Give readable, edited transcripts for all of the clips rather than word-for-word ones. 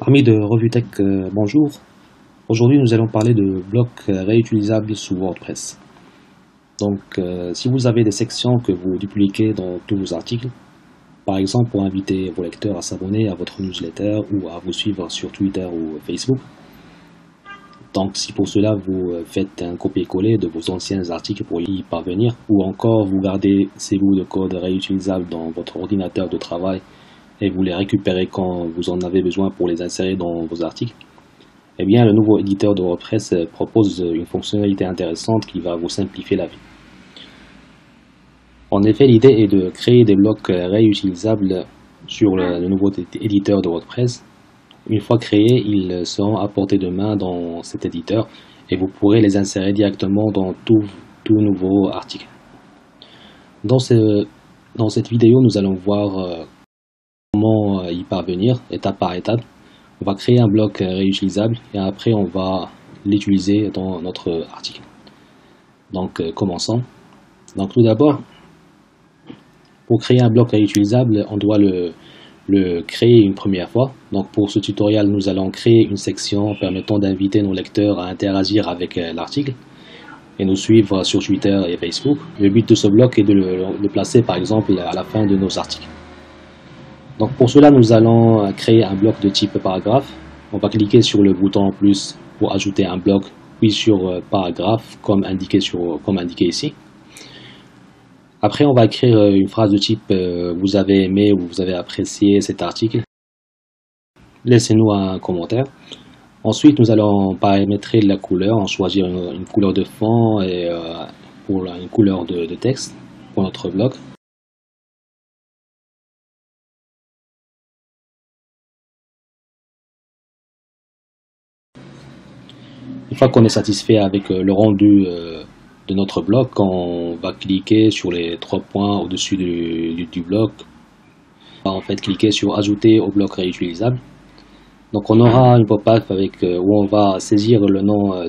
Amis de Revue Tech, bonjour. Aujourd'hui, nous allons parler de blocs réutilisables sous WordPress. Donc, si vous avez des sections que vous dupliquez dans tous vos articles, par exemple pour inviter vos lecteurs à s'abonner à votre newsletter ou à vous suivre sur Twitter ou Facebook, donc si pour cela vous faites un copier-coller de vos anciens articles pour y parvenir, ou encore vous gardez ces bouts de code réutilisables dans votre ordinateur de travail et vous les récupérez quand vous en avez besoin pour les insérer dans vos articles, eh bien le nouveau éditeur de WordPress propose une fonctionnalité intéressante qui va vous simplifier la vie. En effet, l'idée est de créer des blocs réutilisables sur le nouveau éditeur de WordPress. Une fois créés, ils seront à portée de main dans cet éditeur et vous pourrez les insérer directement dans tout nouveau article. Dans cette vidéo, nous allons voir comment y parvenir étape par étape. On va créer un bloc réutilisable et après on va l'utiliser dans notre article. Donc commençons. Donc tout d'abord, pour créer un bloc réutilisable, on doit le créer une première fois. Donc pour ce tutoriel, nous allons créer une section permettant d'inviter nos lecteurs à interagir avec l'article et nous suivre sur Twitter et Facebook. Le but de ce bloc est de le placer par exemple à la fin de nos articles. Donc pour cela, nous allons créer un bloc de type paragraphe. On va cliquer sur le bouton plus pour ajouter un bloc, puis sur paragraphe comme indiqué ici. Après, on va écrire une phrase de type vous avez aimé ou vous avez apprécié cet article. Laissez-nous un commentaire. Ensuite, nous allons paramétrer la couleur, en choisir une couleur de fond et pour une couleur de texte pour notre bloc. Une fois qu'on est satisfait avec le rendu de notre bloc, on va cliquer sur les trois points au-dessus du bloc. On va en fait cliquer sur ajouter au bloc réutilisable. Donc on aura une pop-up où on va saisir le nom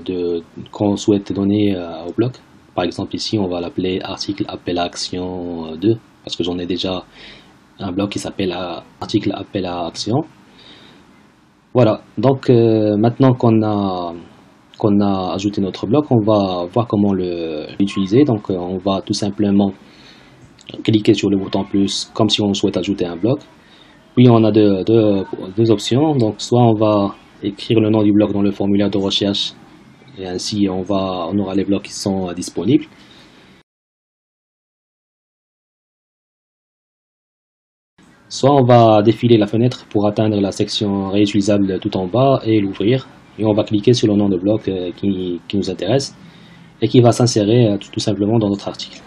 qu'on souhaite donner au bloc. Par exemple ici on va l'appeler article appel à action 2 parce que j'en ai déjà un bloc qui s'appelle article appel à action. Voilà, donc maintenant qu'on a ajouté notre bloc, on va voir comment l'utiliser. Donc on va tout simplement cliquer sur le bouton plus comme si on souhaite ajouter un bloc. Puis on a deux options, donc soit on va écrire le nom du bloc dans le formulaire de recherche et ainsi on aura les blocs qui sont disponibles. Soit on va défiler la fenêtre pour atteindre la section réutilisable tout en bas et l'ouvrir. Et on va cliquer sur le nom de bloc qui nous intéresse et qui va s'insérer tout simplement dans notre article.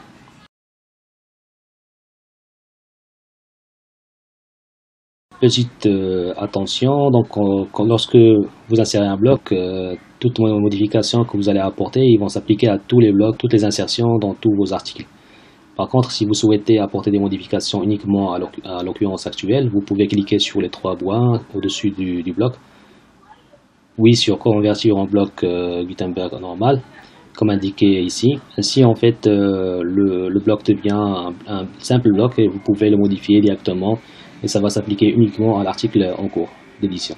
Petite attention, donc lorsque vous insérez un bloc, toutes les modifications que vous allez apporter, ils vont s'appliquer à tous les blocs, toutes les insertions dans tous vos articles. Par contre, si vous souhaitez apporter des modifications uniquement à l'occurrence actuelle, vous pouvez cliquer sur les trois points au-dessus du bloc. Oui, sur convertir en bloc Gutenberg normal, comme indiqué ici. Ainsi, en fait, le bloc devient un simple bloc et vous pouvez le modifier directement et ça va s'appliquer uniquement à l'article en cours d'édition.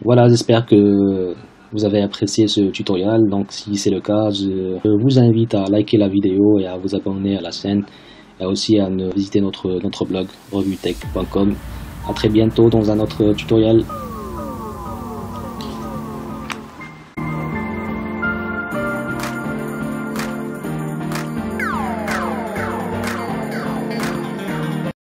Voilà, j'espère que vous avez apprécié ce tutoriel. Donc, si c'est le cas, je vous invite à liker la vidéo et à vous abonner à la chaîne et aussi à visiter notre blog revuetech.com. À très bientôt dans un autre tutoriel.